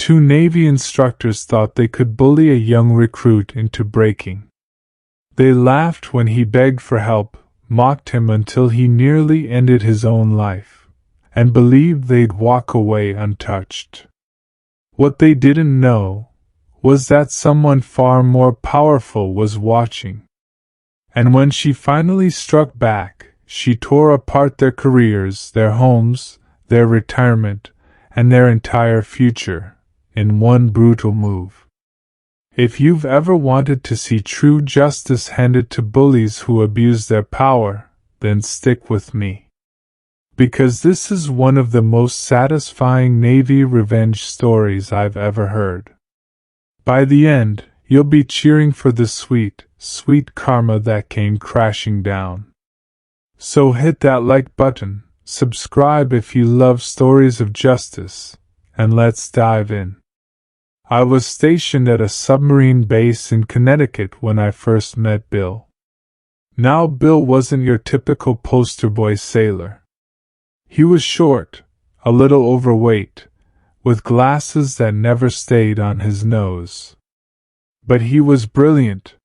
two Navy instructors thought they could bully a young recruit into breaking. They laughed when he begged for help, mocked him until he nearly ended his own life, and believed they'd walk away untouched. What they didn't know was that someone far more powerful was watching. And when she finally struck back, she tore apart their careers, their homes, their retirement, and their entire future, in one brutal move. If you've ever wanted to see true justice handed to bullies who abuse their power, then stick with me. Because this is one of the most satisfying Navy revenge stories I've ever heard. By the end, you'll be cheering for the sweet, sweet karma that came crashing down. So hit that like button, subscribe if you love stories of justice, and let's dive in. I was stationed at a submarine base in Connecticut when I first met Bill. Now Bill wasn't your typical poster boy sailor. He was short, a little overweight, with glasses that never stayed on his nose. But he was brilliant.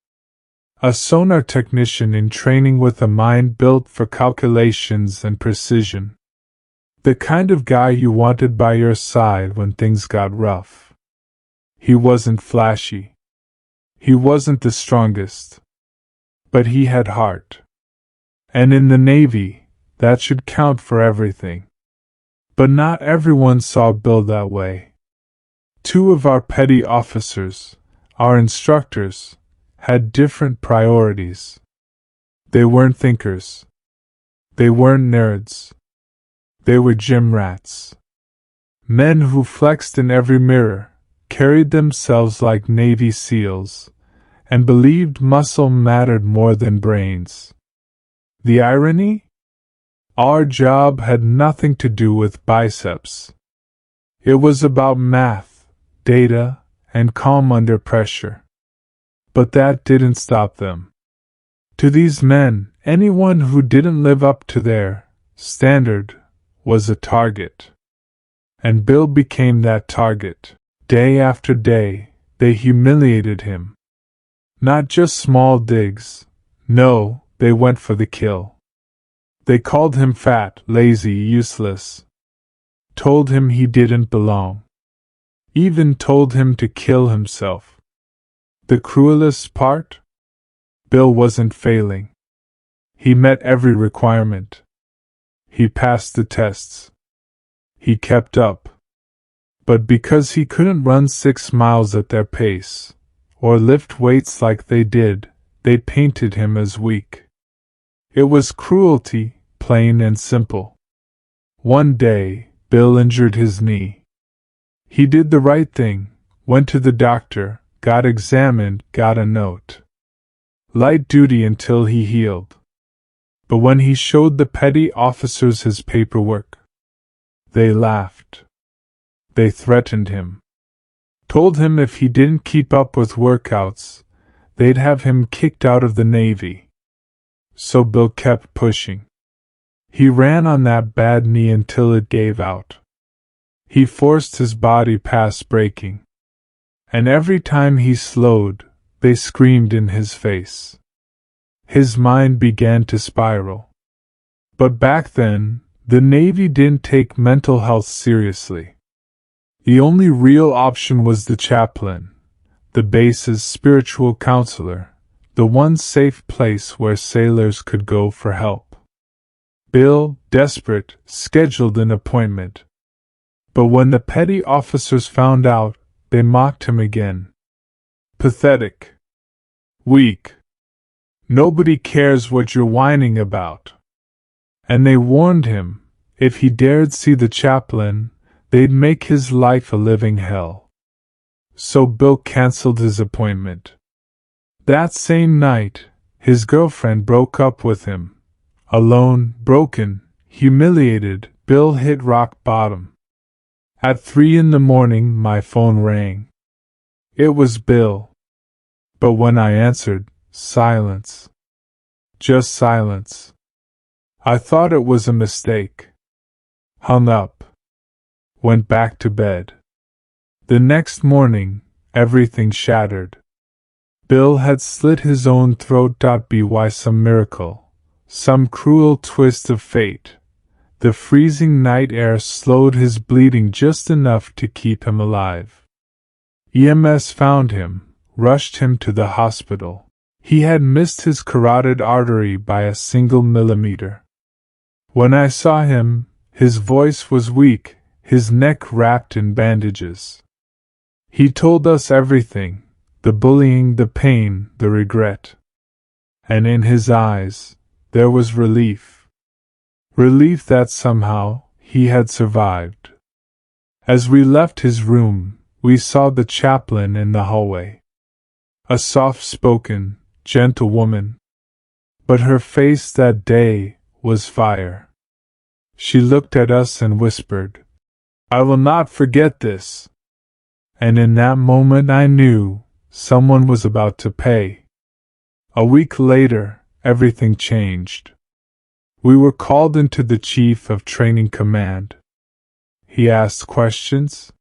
A sonar technician in training with a mind built for calculations and precision. The kind of guy you wanted by your side when things got rough. He wasn't flashy. He wasn't the strongest. But he had heart. And in the Navy, that should count for everything. But not everyone saw Bill that way. Two of our petty officers, our instructors, had different priorities. They weren't thinkers. They weren't nerds. They were gym rats. Men who flexed in every mirror, carried themselves like Navy SEALs, and believed muscle mattered more than brains. The irony? Our job had nothing to do with biceps. It was about math, data, and calm under pressure. But that didn't stop them. To these men, anyone who didn't live up to their standard was a target. And Bill became that target. Day after day, they humiliated him. Not just small digs. No, they went for the kill. They called him fat, lazy, useless. Told him he didn't belong. Even told him to kill himself. The cruelest part? Bill wasn't failing. He met every requirement. He passed the tests. He kept up. But because he couldn't run 6 miles at their pace, or lift weights like they did, they painted him as weak. It was cruelty, plain and simple. One day, Bill injured his knee. He did the right thing, went to the doctor, got examined, got a note. Light duty until he healed. But when he showed the petty officers his paperwork, they laughed. They threatened him. Told him if he didn't keep up with workouts, they'd have him kicked out of the Navy. So Bill kept pushing. He ran on that bad knee until it gave out. He forced his body past breaking. And every time he slowed, they screamed in his face. His mind began to spiral. But back then, the Navy didn't take mental health seriously. The only real option was the chaplain, the base's spiritual counselor, the one safe place where sailors could go for help. Bill, desperate, scheduled an appointment. But when the petty officers found out, they mocked him again. Pathetic. Weak. Nobody cares what you're whining about. And they warned him, if he dared see the chaplain, they'd make his life a living hell. So Bill canceled his appointment. That same night, his girlfriend broke up with him. Alone, broken, humiliated, Bill hit rock bottom. At 3 a.m, my phone rang. It was Bill. But when I answered, silence. Just silence. I thought it was a mistake. Hung up. Went back to bed. The next morning, everything shattered. Bill had slit his own throat. By some miracle, some cruel twist of fate, the freezing night air slowed his bleeding just enough to keep him alive. EMS found him, rushed him to the hospital. He had missed his carotid artery by a single millimeter. When I saw him, his voice was weak, his neck wrapped in bandages. He told us everything, the bullying, the pain, the regret. And in his eyes, there was relief. Relief that somehow he had survived. As we left his room, we saw the chaplain in the hallway. A soft-spoken, gentle woman. But her face that day was fire. She looked at us and whispered, "I will not forget this." And in that moment I knew someone was about to pay. A week later, everything changed. We were called into the Chief of Training Command. He asked questions,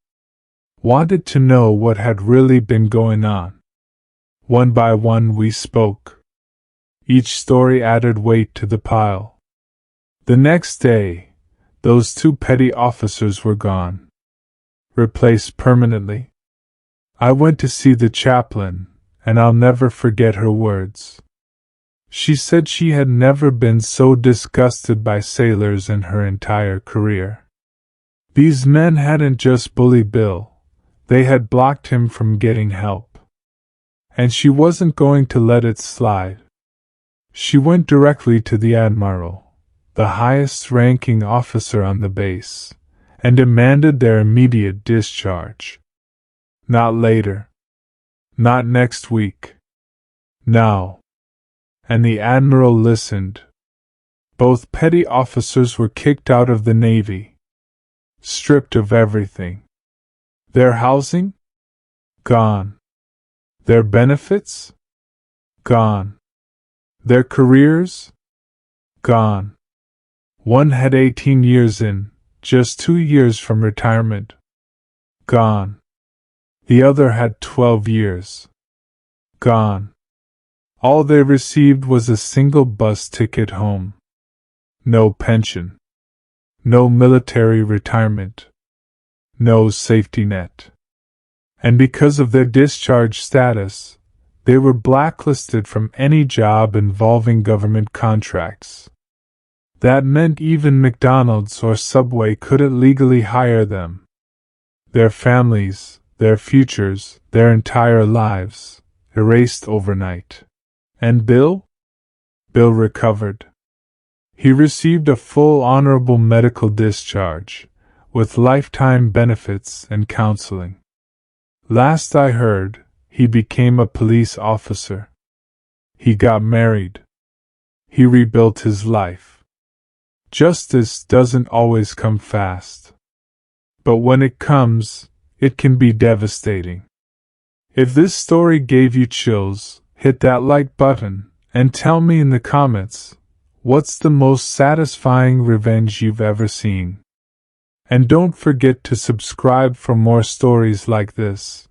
wanted to know what had really been going on. One by one we spoke. Each story added weight to the pile. The next day, those 2 petty officers were gone. Replaced permanently. I went to see the chaplain, and I'll never forget her words. She said she had never been so disgusted by sailors in her entire career. These men hadn't just bullied Bill, they had blocked him from getting help. And she wasn't going to let it slide. She went directly to the Admiral, the highest-ranking officer on the base, and demanded their immediate discharge. Not later. Not next week. Now. And the Admiral listened. Both petty officers were kicked out of the Navy. Stripped of everything. Their housing? Gone. Their benefits? Gone. Their careers? Gone. One had 18 years in, just 2 years from retirement. Gone. The other had 12 years. Gone. All they received was a single bus ticket home. No pension. No military retirement. No safety net. And because of their discharge status, they were blacklisted from any job involving government contracts. That meant even McDonald's or Subway couldn't legally hire them. Their families, their futures, their entire lives, erased overnight. And Bill? Bill recovered. He received a full honorable medical discharge, with lifetime benefits and counseling. Last I heard, he became a police officer. He got married. He rebuilt his life. Justice doesn't always come fast. But when it comes, it can be devastating. If this story gave you chills, hit that like button, and tell me in the comments, what's the most satisfying revenge you've ever seen? And don't forget to subscribe for more stories like this.